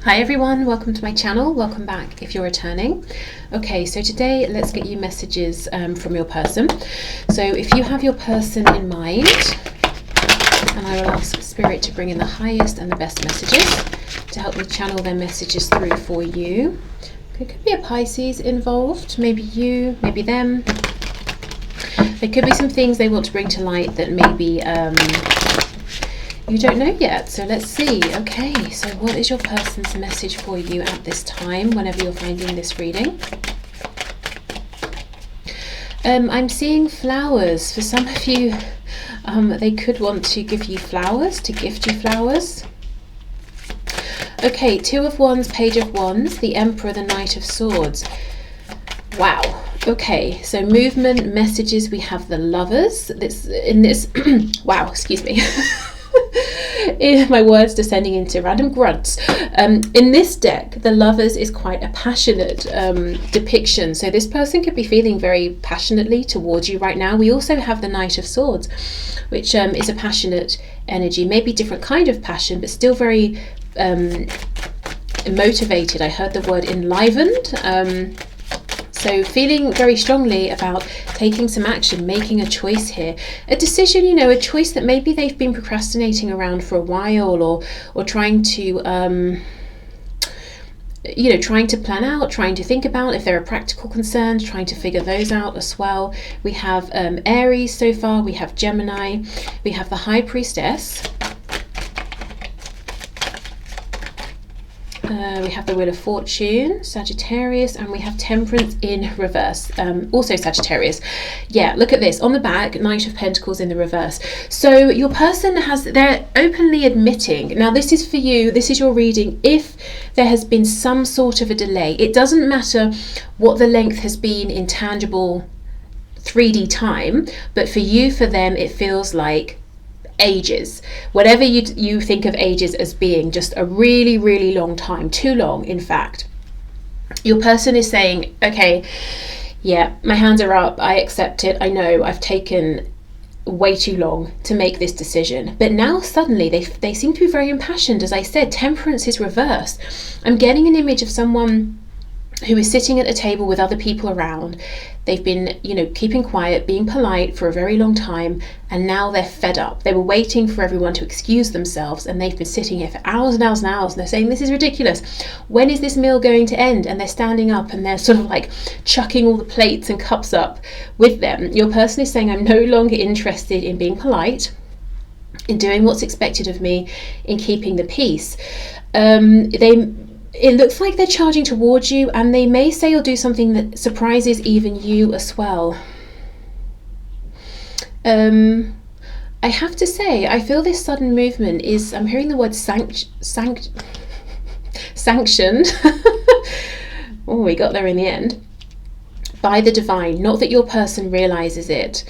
Hi everyone, welcome to my channel. Welcome back if you're returning. Okay, so today let's get you messages from your person. So if you have your person in mind, and I will ask Spirit to bring in the highest and the best messages to help me channel their messages through for you. There could be a Pisces involved, maybe you, maybe them. There could be some things they want to bring to light that maybe you don't know yet, so let's see. Okay, so what is your person's message for you at this time, whenever you're finding this reading? I'm seeing flowers. For some of you, they could want to give you flowers, to gift you flowers. Okay, Two of Wands, Page of Wands, the Emperor, the Knight of Swords. Wow. Okay, so movement, messages, we have the Lovers. Wow, excuse me. My words descending into random grunts. In this deck, the Lovers is quite a passionate depiction. So this person could be feeling very passionately towards you right now. We also have the Knight of Swords, which is a passionate energy, maybe different kind of passion, but still very motivated. I heard the word enlivened. So feeling very strongly about taking some action, making a choice here. A decision, a choice that maybe they've been procrastinating around for a while, or trying to, trying to plan out, trying to think about if there are practical concerns, trying to figure those out as well. We have Aries so far, we have Gemini, we have the High Priestess. We have the Wheel of Fortune, Sagittarius, and we have Temperance in reverse, also Sagittarius. Yeah, look at this. On the back, Knight of Pentacles in the reverse. So your person they're openly admitting, now this is for you, this is your reading, if there has been some sort of a delay. It doesn't matter what the length has been in tangible 3D time, but for you, for them, it feels like ages. Whatever you think of ages as being, just a really, really long time, too long, in fact. Your person is saying, okay, yeah, my hands are up, I accept it, I know I've taken way too long to make this decision, but now suddenly they seem to be very impassioned. As I said, Temperance is reversed. I'm getting an image of someone who is sitting at a table with other people around. They've been, keeping quiet, being polite for a very long time, and now they're fed up. They were waiting for everyone to excuse themselves, and they've been sitting here for hours and hours and hours, and they're saying, this is ridiculous. When is this meal going to end? And they're standing up, and they're sort of like chucking all the plates and cups up with them. Your person is saying, I'm no longer interested in being polite, in doing what's expected of me, in keeping the peace. It looks like they're charging towards you, and they may say or do something that surprises even you as well. I have to say, I feel this sudden movement is, I'm hearing the word sanctioned. Oh, we got there in the end. By the divine, not that your person realizes it.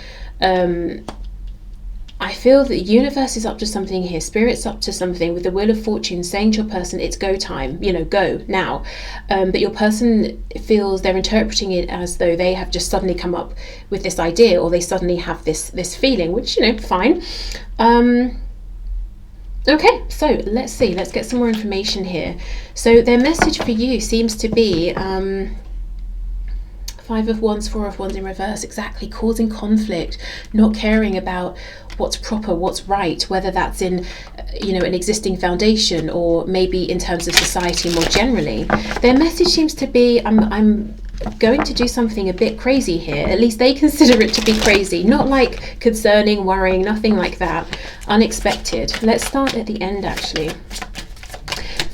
I feel that the universe is up to something here. Spirit's up to something with the Wheel of Fortune saying to your person, it's go time, go now. But your person feels they're interpreting it as though they have just suddenly come up with this idea, or they suddenly have this feeling, which, fine. Okay, so let's see. Let's get some more information here. So their message for you seems to be Five of Wands, Four of Wands in reverse, exactly, causing conflict, not caring about what's proper, what's right, whether that's in, an existing foundation, or maybe in terms of society more generally. Their message seems to be, I'm going to do something a bit crazy here. At least they consider it to be crazy, not like concerning, worrying, nothing like that. Unexpected. Let's start at the end, actually.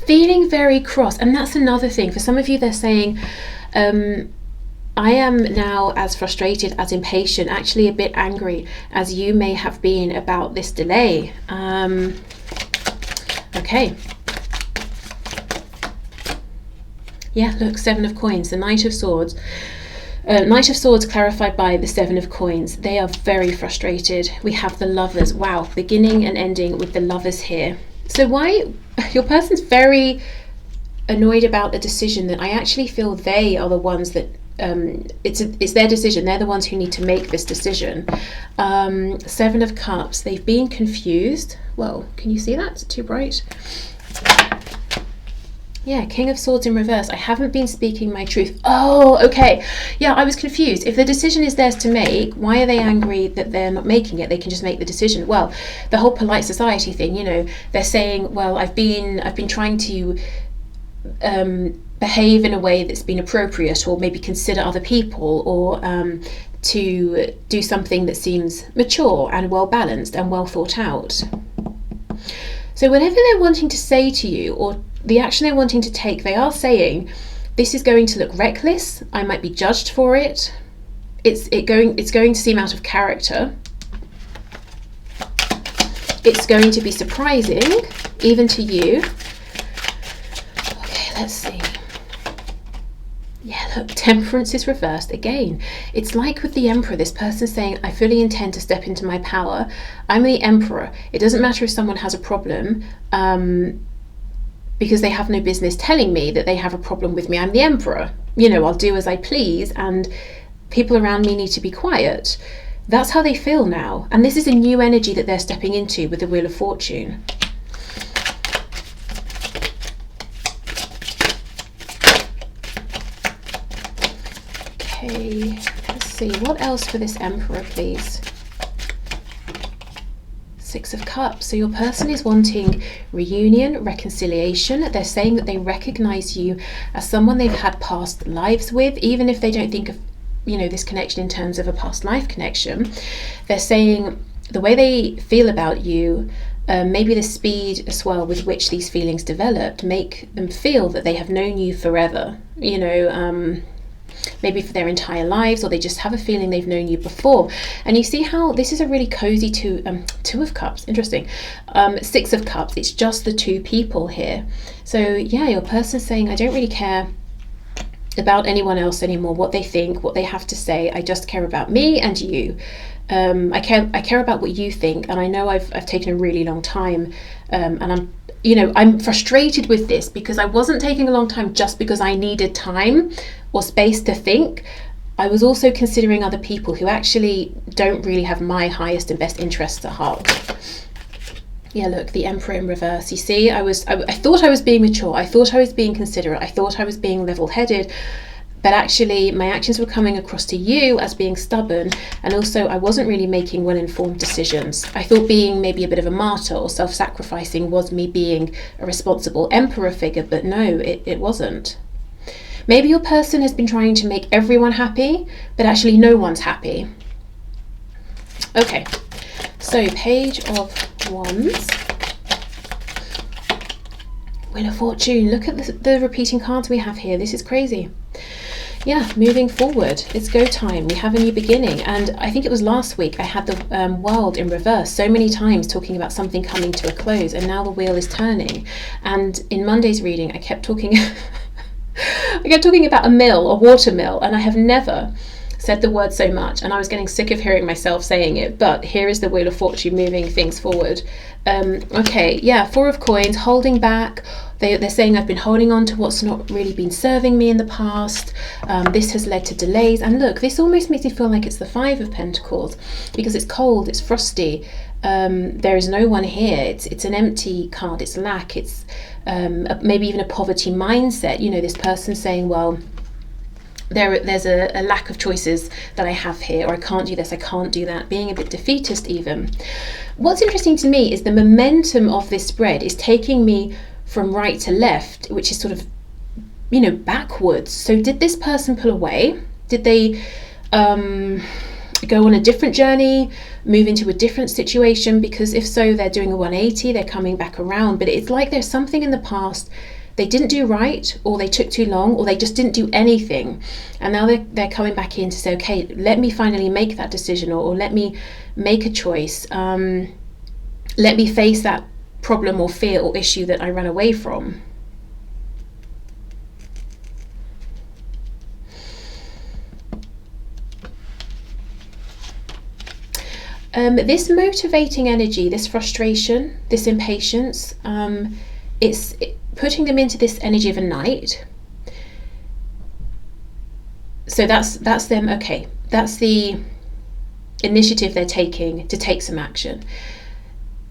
Feeling very cross, and that's another thing. For some of you, they're saying, I am now as frustrated, as impatient, actually a bit angry as you may have been about this delay. Okay. Yeah, look, Seven of Coins, the Knight of Swords. Knight of Swords clarified by the Seven of Coins. They are very frustrated. We have the Lovers. Wow, beginning and ending with the Lovers here. So why, your person's very annoyed about a decision that I actually feel they are the ones that it's their decision. They're the ones who need to make this decision. Seven of Cups. They've been confused. Whoa, can you see that? Is it too bright? Yeah, King of Swords in reverse. I haven't been speaking my truth. Oh, okay. Yeah, I was confused. If the decision is theirs to make, why are they angry that they're not making it? They can just make the decision. Well, the whole polite society thing, you know, they're saying, well, I've been trying to behave in a way that's been appropriate, or maybe consider other people, or to do something that seems mature and well balanced and well thought out. So whatever they're wanting to say to you, or the action they're wanting to take, they are saying, this is going to look reckless, I might be judged for it, it's going to seem out of character, it's going to be surprising, even to you. Okay, let's see. Yeah, look, Temperance is reversed again. It's like with the Emperor, this person saying, I fully intend to step into my power. I'm the Emperor. It doesn't matter if someone has a problem, because they have no business telling me that they have a problem with me. I'm the Emperor. You know, I'll do as I please, and people around me need to be quiet. That's how they feel now. And this is a new energy that they're stepping into with the Wheel of Fortune. Okay, let's see, what else for this Emperor, please? Six of Cups. So your person is wanting reunion, reconciliation. They're saying that they recognize you as someone they've had past lives with, even if they don't think of, you know, this connection in terms of a past life connection. They're saying the way they feel about you, maybe the speed as well with which these feelings developed, make them feel that they have known you forever, you know, maybe for their entire lives, or they just have a feeling they've known you before. And you see how this is a really cozy two of Cups. Interesting. Six of Cups. It's just the two people here. So yeah, your person's saying, I don't really care about anyone else anymore, what they think, what they have to say. I just care about me and you. I care about what you think, and I know I've taken a really long time, and I'm frustrated with this because I wasn't taking a long time just because I needed time or space to think. I was also considering other people who actually don't really have my highest and best interests at heart. Yeah, look, the Emperor in reverse. You see, I thought I was being mature. I thought I was being considerate. I thought I was being level-headed. But actually, my actions were coming across to you as being stubborn, and also I wasn't really making well-informed decisions. I thought being maybe a bit of a martyr or self-sacrificing was me being a responsible Emperor figure, but no, it wasn't. Maybe your person has been trying to make everyone happy, but actually no one's happy. Okay, so Page of Wands. Wheel of Fortune. Look at the repeating cards we have here. This is crazy. Yeah, moving forward. It's go time. We have a new beginning. And I think it was last week I had the World in reverse so many times, talking about something coming to a close, and now the wheel is turning. And in Monday's reading, I kept talking about a mill, a water mill, and I have never said the word so much, and I was getting sick of hearing myself saying it, but here is the Wheel of Fortune moving things forward. Okay, yeah, Four of Coins, holding back. They're saying I've been holding on to what's not really been serving me in the past. This has led to delays, and look, this almost makes me feel like it's the Five of Pentacles, because it's cold, it's frosty, there is no one here, it's an empty card, it's lack, it's maybe even a poverty mindset. You know, this person saying, well, there's a lack of choices that I have here, or I can't do this, I can't do that, being a bit defeatist even. What's interesting to me is the momentum of this spread is taking me from right to left, which is sort of, you know, backwards. So did this person pull away? Did they go on a different journey, move into a different situation? Because if so, they're doing a 180, they're coming back around. But it's like there's something in the past they didn't do right, or they took too long, or they just didn't do anything. And now they're coming back in to say, okay, let me finally make that decision, or let me make a choice. Let me face that problem or fear or issue that I ran away from. This motivating energy, this frustration, this impatience, it's putting them into this energy of a knight. So that's them. Okay, that's the initiative they're taking to take some action.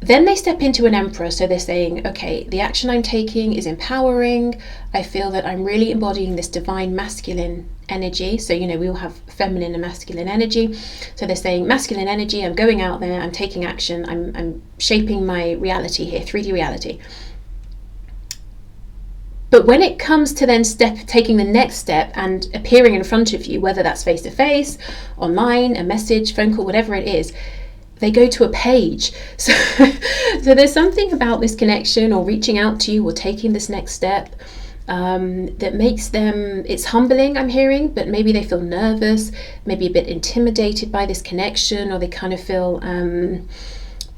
Then they step into an Emperor, so they're saying, okay, the action I'm taking is empowering. I feel that I'm really embodying this divine masculine energy. So, you know, we all have feminine and masculine energy. So they're saying masculine energy, I'm going out there, I'm taking action, I'm shaping my reality here, 3D reality. But when it comes to then taking the next step and appearing in front of you, whether that's face to face, online, a message, phone call, whatever it is, they go to a page. So there's something about this connection or reaching out to you or taking this next step that makes them, it's humbling, I'm hearing, but maybe they feel nervous, maybe a bit intimidated by this connection, or they kind of feel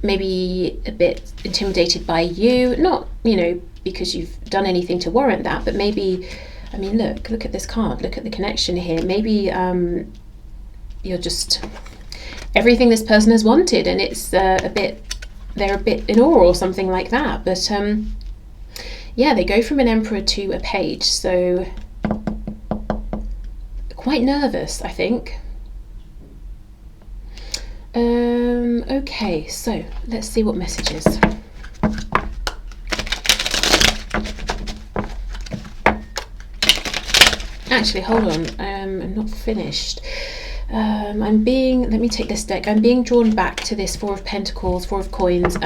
maybe a bit intimidated by you, not, you know, because you've done anything to warrant that, but maybe, I mean, look at this card, look at the connection here. Maybe you're just everything this person has wanted, and it's they're a bit in awe or something like that. But yeah, they go from an Emperor to a page, so quite nervous, I think. Okay, so let's see what messages. Actually, hold on, I'm not finished. Let me take this deck. I'm being drawn back to this Four of Pentacles, Four of Coins,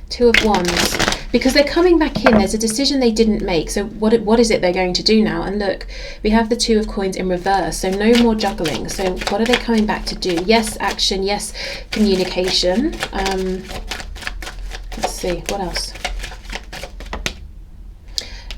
Two of Wands, because they're coming back in. There's a decision they didn't make. So what is it they're going to do now? And look, we have the Two of Coins in reverse, so no more juggling. So what are they coming back to do? Yes, action. Yes, communication. Let's see, what else?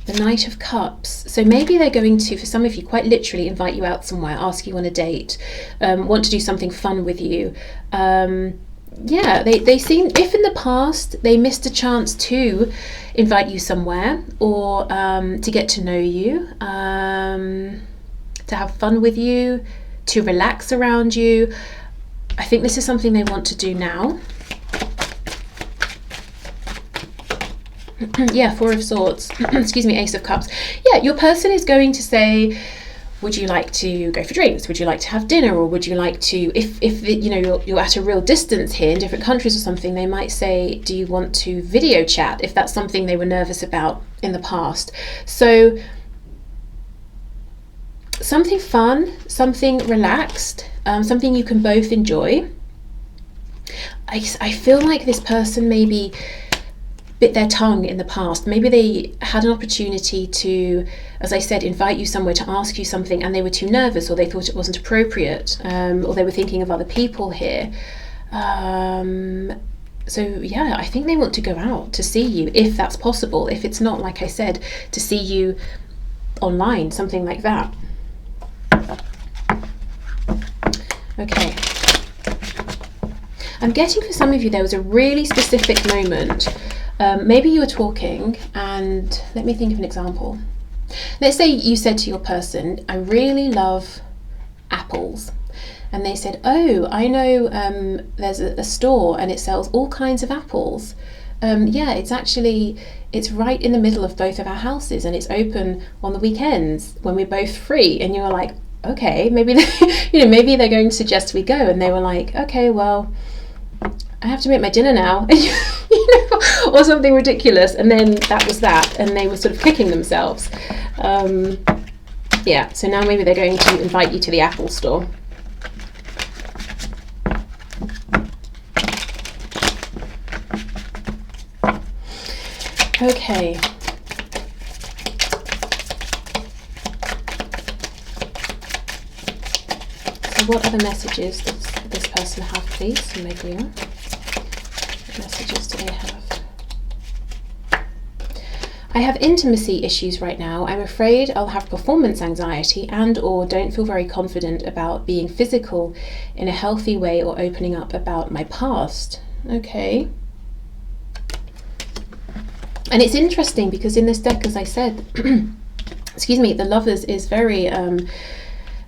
The Knight of Cups. So maybe they're going to, for some of you, quite literally invite you out somewhere, ask you on a date, want to do something fun with you. Yeah, they seem, if in the past they missed a chance to invite you somewhere, or to get to know you, to have fun with you, to relax around you, I think this is something they want to do now. Yeah, Four of Swords. Excuse me, Ace of Cups. Yeah, your person is going to say, would you like to go for drinks? Would you like to have dinner? Or would you like to, if you know, you're at a real distance here in different countries or something, they might say, do you want to video chat? If that's something they were nervous about in the past. So something fun, something relaxed, something you can both enjoy. I feel like this person maybe bit their tongue in the past. Maybe they had an opportunity to, as I said, invite you somewhere to ask you something, and they were too nervous, or they thought it wasn't appropriate, or they were thinking of other people here. So yeah, I think they want to go out to see you, if that's possible. If it's not, like I said, to see you online, something like that. Okay. I'm getting, for some of you, there was a really specific moment. Maybe you were talking, and let me think of an example. Let's say you said to your person, I really love apples. And they said, oh, I know there's a store and it sells all kinds of apples. Yeah, it's right in the middle of both of our houses, and it's open on the weekends when we're both free. And you were like, okay, maybe maybe they're going to suggest we go. And they were like, okay, well, I have to make my dinner now, or something ridiculous. And then that was that, and they were sort of kicking themselves. Yeah, so now maybe they're going to invite you to the Apple store. Okay. So what other messages does this person have, please? Meglia. What messages do they have? I have intimacy issues right now. I'm afraid I'll have performance anxiety and/or don't feel very confident about being physical in a healthy way or opening up about my past. Okay. And it's interesting because in this deck, as I said, excuse me, the Lovers is very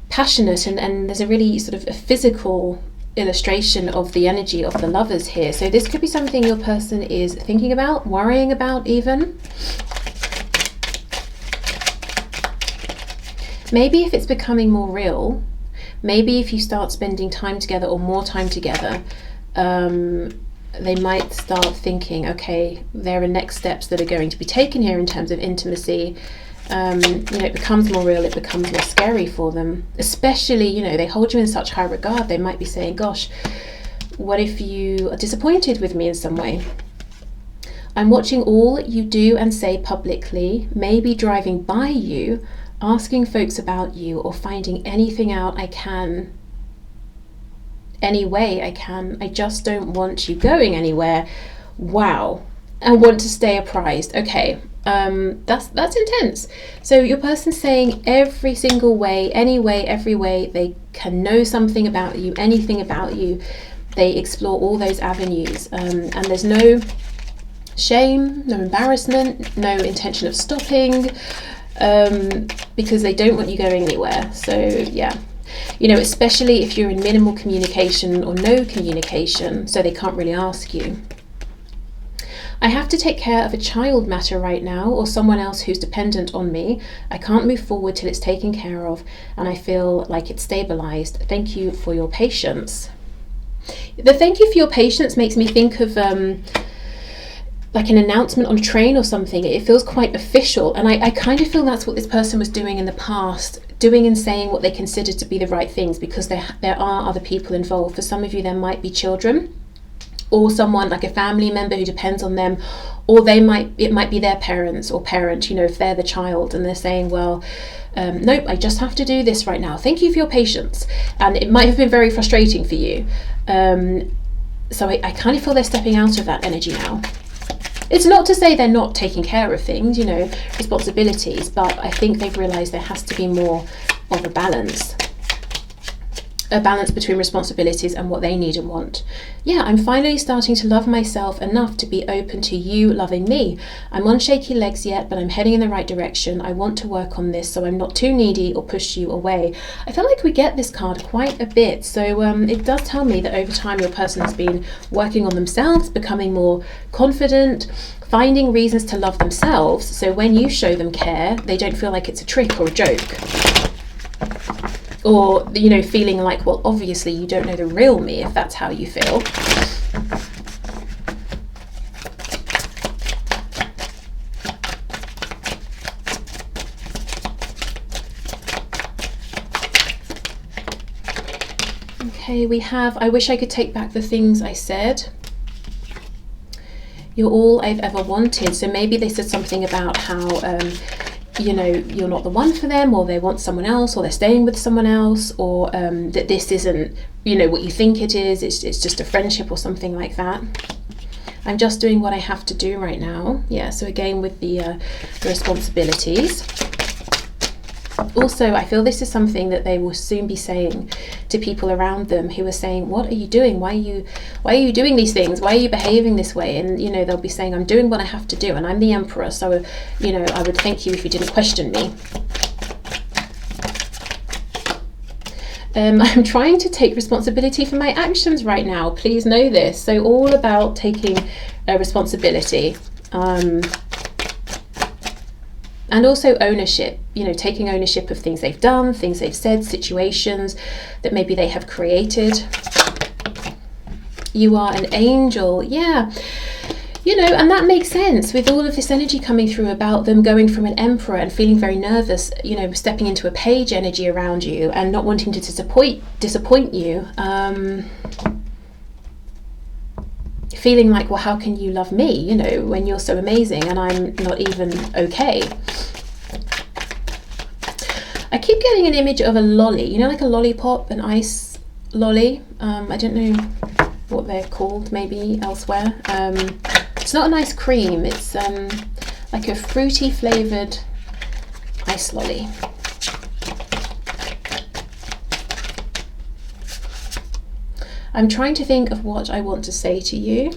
passionate, and there's a really sort of a physical illustration of the energy of the Lovers here. So this could be something your person is thinking about, worrying about even. Maybe if it's becoming more real, maybe if you start spending time together or more time together, they might start thinking, okay, there are next steps that are going to be taken here in terms of intimacy. It becomes more real, it becomes more scary for them, especially, they hold you in such high regard. They might be saying, gosh, what if you are disappointed with me in some way? I'm watching all you do and say publicly, maybe driving by you, asking folks about you, or finding anything out I can, any way I can. I just don't want you going anywhere. Wow. I want to stay apprised. Okay. That's intense. So your person's saying every single way, any way, every way they can know something about you, anything about you. They explore all those avenues, and there's no shame, no embarrassment, no intention of stopping, because they don't want you going anywhere. So yeah, especially if you're in minimal communication or no communication, so they can't really ask you. I have to take care of a child matter right now, or someone else who's dependent on me. I can't move forward till it's taken care of, and I feel like it's stabilized. Thank you for your patience. The thank you for your patience makes me think of like an announcement on a train or something. It feels quite official, and I kind of feel that's what this person was doing in the past, doing and saying what they considered to be the right things, because there are other people involved. For some of you, there might be children, or someone like a family member who depends on them, or it might be their parents or parent, if they're the child, and they're saying, well, nope, I just have to do this right now. Thank you for your patience. And it might have been very frustrating for you. So I kind of feel they're stepping out of that energy now. It's not to say they're not taking care of things, responsibilities, but I think they've realised there has to be more of a balance between responsibilities and what they need and want. Yeah, I'm finally starting to love myself enough to be open to you loving me. I'm on shaky legs yet, but I'm heading in the right direction. I want to work on this so I'm not too needy or push you away. I feel like we get this card quite a bit. So it does tell me that over time your person has been working on themselves, becoming more confident, finding reasons to love themselves. So when you show them care, they don't feel like it's a trick or a joke. Or, feeling like, well, obviously you don't know the real me if that's how you feel. Okay, we have, I wish I could take back the things I said. You're all I've ever wanted. So maybe they said something about how, you're not the one for them, or they want someone else, or they're staying with someone else, or that this isn't, what you think it is. It's just a friendship or something like that. I'm just doing what I have to do right now. Yeah, so again with the responsibilities. Also, I feel this is something that they will soon be saying to people around them who are saying, what are you doing? Why are you doing these things? Why are you behaving this way? And, they'll be saying, I'm doing what I have to do, and I'm the emperor. So, I would thank you if you didn't question me. I'm trying to take responsibility for my actions right now. Please know this. So all about taking responsibility. And also ownership, taking ownership of things they've done, things they've said, situations that maybe they have created. You are an angel. Yeah. And that makes sense with all of this energy coming through about them going from an emperor and feeling very nervous, stepping into a page energy around you and not wanting to disappoint you. Feeling like, well, how can you love me, when you're so amazing and I'm not even okay? I keep getting an image of a lolly, like a lollipop, an ice lolly. I don't know what they're called, maybe elsewhere. It's not an ice cream, it's like a fruity flavoured ice lolly. I'm trying to think of what I want to say to you.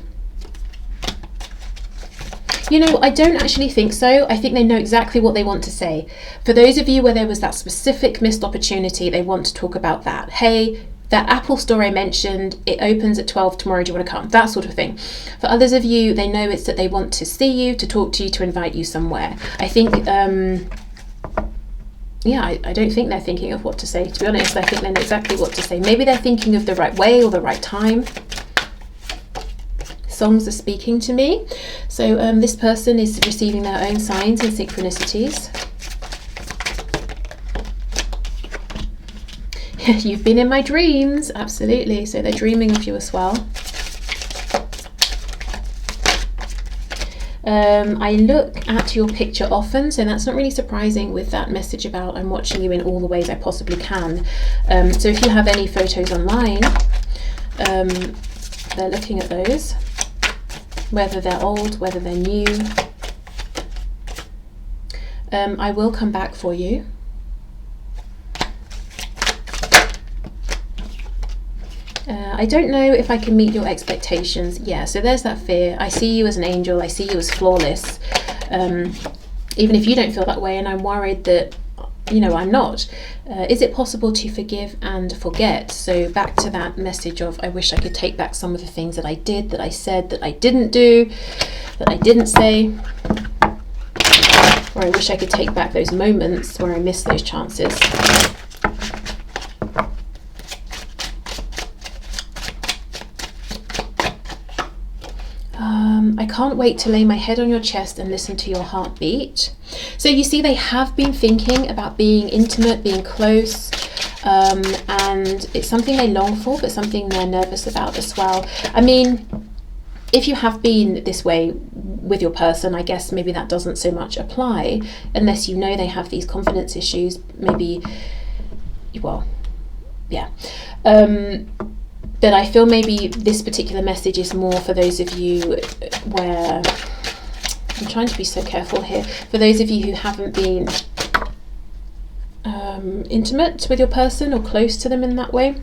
I don't actually think so. I think they know exactly what they want to say. For those of you where there was that specific missed opportunity, they want to talk about that. Hey, that Apple store I mentioned, it opens at 12 tomorrow, do you want to come? That sort of thing. For others of you, they know it's that they want to see you, to talk to you, to invite you somewhere. I think, I don't think they're thinking of what to say, to be honest. I think they know exactly what to say. Maybe they're thinking of the right way or the right time. songs are speaking to me. So this person is receiving their own signs and synchronicities. You've been in my dreams, absolutely. So they're dreaming of you as well. I look at your picture often, so that's not really surprising with that message about I'm watching you in all the ways I possibly can. So if you have any photos online, they're looking at those, whether they're old, whether they're new. I will come back for you. I don't know if I can meet your expectations. Yeah, so there's that fear. I see you as an angel. I see you as flawless. Even if you don't feel that way, and I'm worried that, you know, I'm not. Is it possible to forgive and forget? So back to that message of I wish I could take back some of the things that I did, that I said, that I didn't do, that I didn't say. Or I wish I could take back those moments where I missed those chances. I can't wait to lay my head on your chest and listen to your heartbeat. So you see, they have been thinking about being intimate, being close, and it's something they long for, but something they're nervous about as well. I mean, if you have been this way with your person, I guess maybe that doesn't so much apply, unless you know they have these confidence issues, maybe, well, yeah. But I feel maybe this particular message is more for those of you where, I'm trying to be so careful here, for those of you who haven't been intimate with your person or close to them in that way.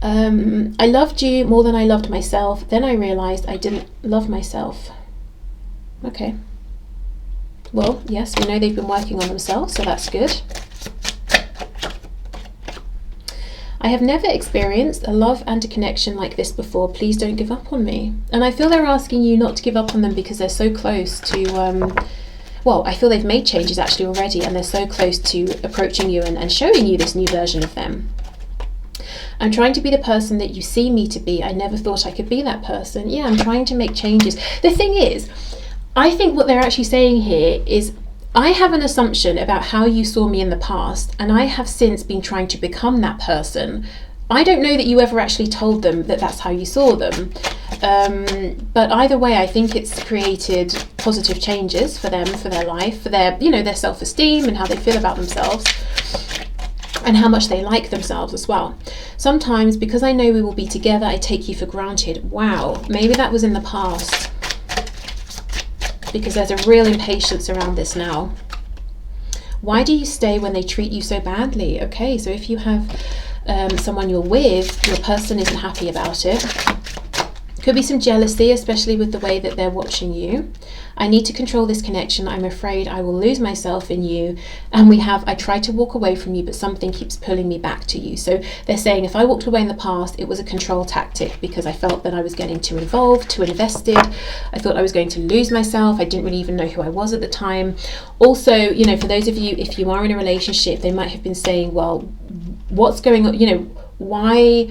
I loved you more than I loved myself. Then I realized I didn't love myself. Okay. Well, yes, we know they've been working on themselves, so that's good. I have never experienced a love and a connection like this before. Please don't give up on me. And I feel they're asking you not to give up on them because they're so close to, well, I feel they've made changes actually already, and they're so close to approaching you and showing you this new version of them. I'm trying to be the person that you see me to be. I never thought I could be that person. Yeah, I'm trying to make changes. The thing is, I think what they're actually saying here is, I have an assumption about how you saw me in the past, and I have since been trying to become that person. I don't know that you ever actually told them that that's how you saw them. But either way, I think it's created positive changes for them, for their life, for their, you know, their self-esteem and how they feel about themselves, and how much they like themselves as well. Sometimes, because I know we will be together, I take you for granted. Wow, maybe that was in the past, because there's a real impatience around this now. Why do you stay when they treat you so badly? Okay, so if you have someone you're with, your person isn't happy about it. Could be some jealousy, especially with the way that they're watching you. I need to control this connection. I'm afraid I will lose myself in you. And I tried to walk away from you, but something keeps pulling me back to you. So they're saying if I walked away in the past, it was a control tactic because I felt that I was getting too involved, too invested. I thought I was going to lose myself. I didn't really even know who I was at the time. Also, you know, for those of you, if you are in a relationship, they might have been saying, well, what's going on? You know, why...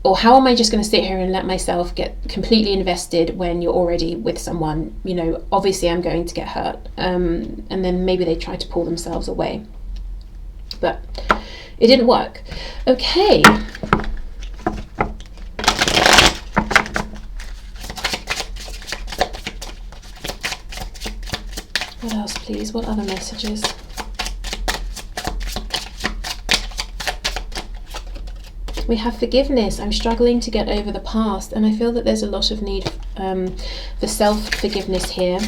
or how am I just going to sit here and let myself get completely invested when you're already with someone? You know, obviously I'm going to get hurt. And then maybe they try to pull themselves away. But it didn't work. Okay. What else, please? What other messages? We have forgiveness. I'm struggling to get over the past, and I feel that there's a lot of need for self-forgiveness here.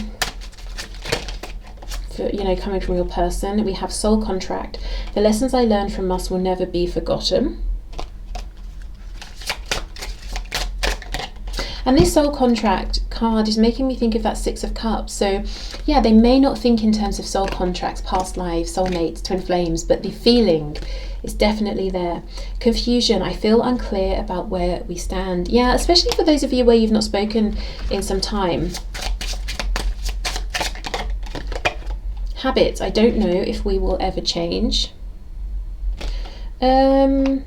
For, you know, coming from your person. We have soul contract. The lessons I learned from us will never be forgotten. And this soul contract card is making me think of that Six of Cups. So yeah, they may not think in terms of soul contracts, past lives, soulmates, twin flames, but the feeling is definitely there. Confusion. I feel unclear about where we stand. Yeah, especially for those of you where you've not spoken in some time. Habits. I don't know if we will ever change. Okay,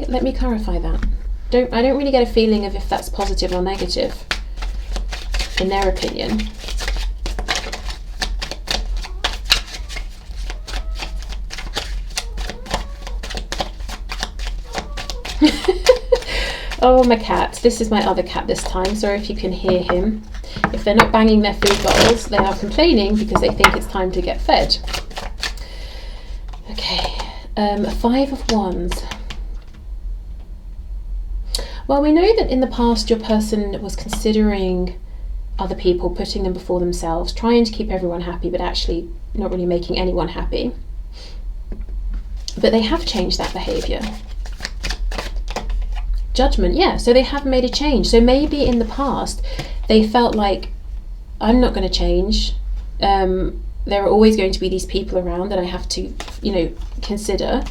let me clarify that. I don't really get a feeling of if that's positive or negative in their opinion. Oh, my cat. This is my other cat this time. Sorry if you can hear him. If they're not banging their food bowls, they are complaining because they think it's time to get fed. Okay, 5 of Wands. Well, we know that in the past your person was considering other people, putting them before themselves, trying to keep everyone happy, but actually not really making anyone happy. But they have changed that behaviour. Judgment, yeah, so they have made a change. So maybe in the past they felt like, I'm not going to change. There are always going to be these people around that I have to, consider.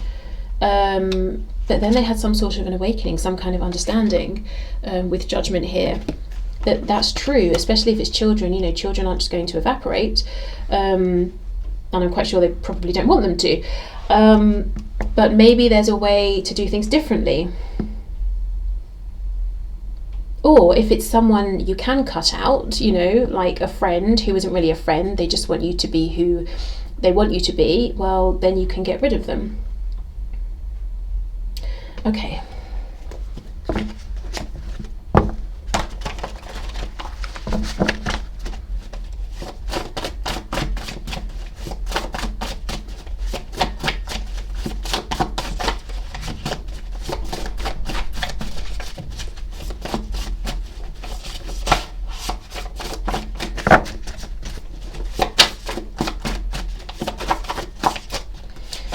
But then they had some sort of an awakening, some kind of understanding with judgment here. That's true, especially if it's children. Children aren't just going to evaporate. And I'm quite sure they probably don't want them to. But maybe there's a way to do things differently. Or if it's someone you can cut out, like a friend who isn't really a friend, they just want you to be who they want you to be, well, then you can get rid of them. Okay.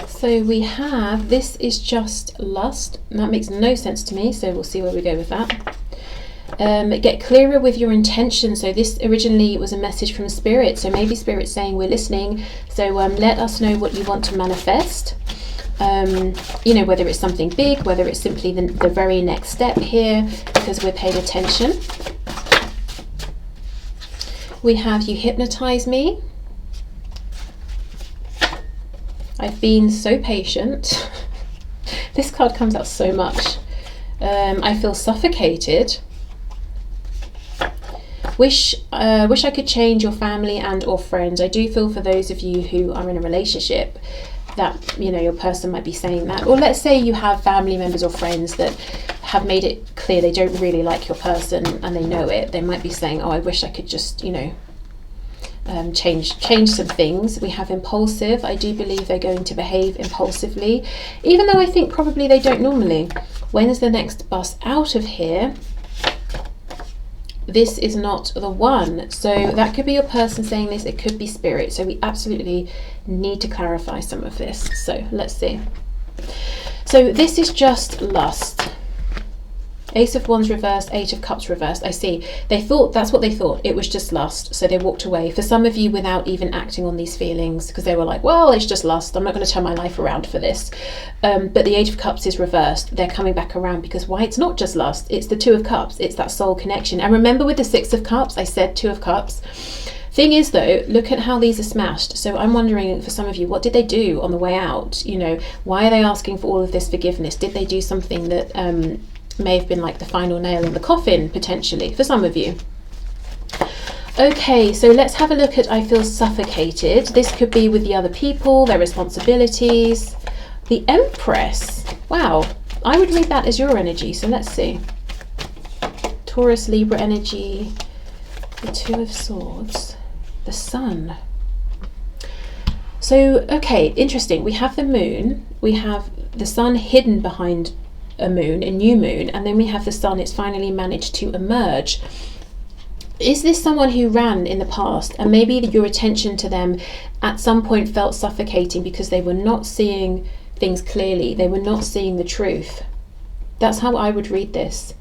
So we have, this is just lust. That makes no sense to me, so we'll see where we go with that. Get clearer with your intention. So this originally was a message from Spirit, so maybe Spirit's saying we're listening, so let us know what you want to manifest. Whether it's something big, whether it's simply the very next step here, because we're paying attention. We have you hypnotize me. I've been so patient. This card comes out so much. I feel suffocated. Wish I could change your family and or friends. I do feel for those of you who are in a relationship that your person might be saying that. Or let's say you have family members or friends that have made it clear they don't really like your person and they know it. They might be saying, oh, I wish I could just change some things. We have impulsive. I do believe they're going to behave impulsively, even though I think probably they don't normally. When is the next bus out of here? This is not the one. So that could be your person saying this. It could be Spirit. So we absolutely need to clarify some of this. So let's see. So this is just lust. Ace of Wands reversed, 8 of Cups reversed. I see. They thought, that's what they thought. It was just lust. So they walked away. For some of you, without even acting on these feelings, because they were like, well, it's just lust. I'm not going to turn my life around for this. But the 8 of Cups is reversed. They're coming back around because why? It's not just lust. It's the 2 of Cups. It's that soul connection. And remember with the 6 of Cups, I said 2 of Cups. Thing is though, look at how these are smashed. So I'm wondering for some of you, what did they do on the way out? Why are they asking for all of this forgiveness? Did they do something that may have been like the final nail in the coffin, potentially, for some of you? Okay, so let's have a look at I feel suffocated. This could be with the other people, their responsibilities. The Empress. Wow, I would read that as your energy, so let's see. Taurus, Libra energy. The 2 of Swords. The Sun. So, okay, interesting. We have the Moon. We have the Sun hidden behind a moon, a new moon, and then we have the Sun. It's finally managed to emerge. Is this someone who ran in the past and maybe your attention to them at some point felt suffocating because they were not seeing things clearly, they were not seeing the truth? That's how I would read this.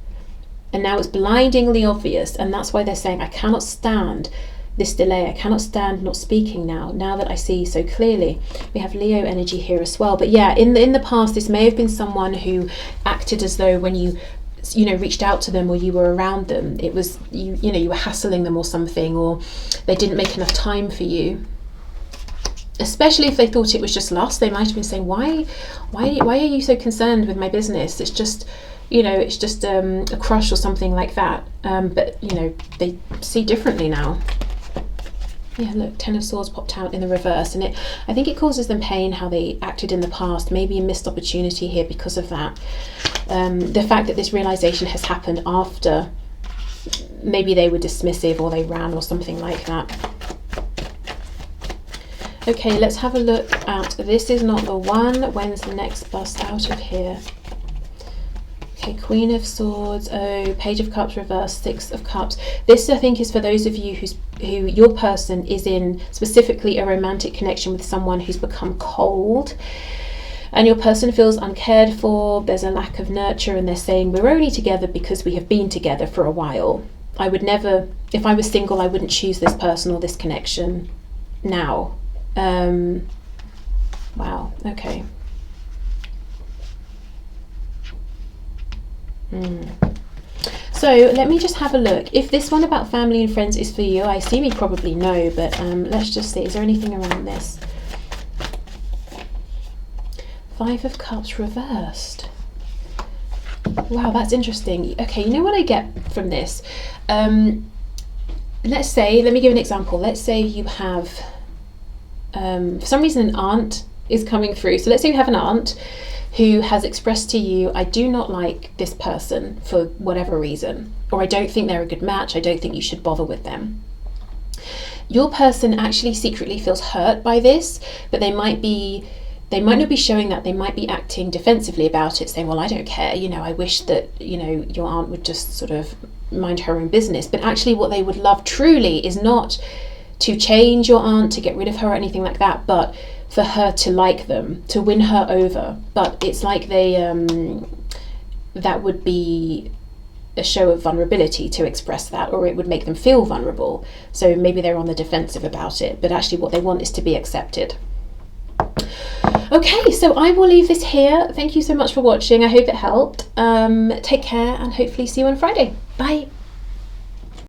And now it's blindingly obvious, and that's why they're saying, I cannot stand this delay. I cannot stand not speaking now that I see so clearly. We have Leo energy here as well. But yeah, in the past, this may have been someone who acted as though when you reached out to them or you were around them, it was you were hassling them or something, or they didn't make enough time for you. Especially if they thought it was just lust, they might have been saying, why are you so concerned with my business? It's just you know, it's just a crush or something like that. But, you know, they see differently now. Yeah, look, Ten of Swords popped out in the reverse, and I think it causes them pain how they acted in the past, maybe a missed opportunity here because of that. The fact that this realization has happened after maybe they were dismissive or they ran or something like that. Okay, let's have a look at This Is Not the One. When's the next bust out of here? Okay, Queen of Swords, oh, Page of Cups reverse, Six of Cups. This, I think, is for those of you who your person is in specifically a romantic connection with someone who's become cold, and your person feels uncared for. There's a lack of nurture, and they're saying, we're only together because we have been together for a while. I would never, if I was single, I wouldn't choose this person or this connection now. Wow, okay. So let me just have a look. If this one about family and friends is for you, I assume you probably know, but let's just see. Is there anything around this? Five of Cups reversed. Wow, that's interesting. Okay, you know what I get from this? Let's say, let me give an example. Let's say you have, for some reason, an aunt is coming through. So let's say you have an aunt who has expressed to you, I do not like this person for whatever reason, or I don't think they're a good match, I don't think you should bother with them. Your person actually secretly feels hurt by this, but they might not be showing that. They might be acting defensively about it, saying, well, I don't care, you know, I wish that, you know, your aunt would just sort of mind her own business. But actually what they would love truly is not to change your aunt, to get rid of her or anything like that, but for her to like them, to win her over. But it's like they that would be a show of vulnerability to express that, or it would make them feel vulnerable. So maybe they're on the defensive about it, but actually what they want is to be accepted. Okay, so I will leave this here. Thank you so much for watching. I hope it helped. Take care, and hopefully see you on Friday. Bye.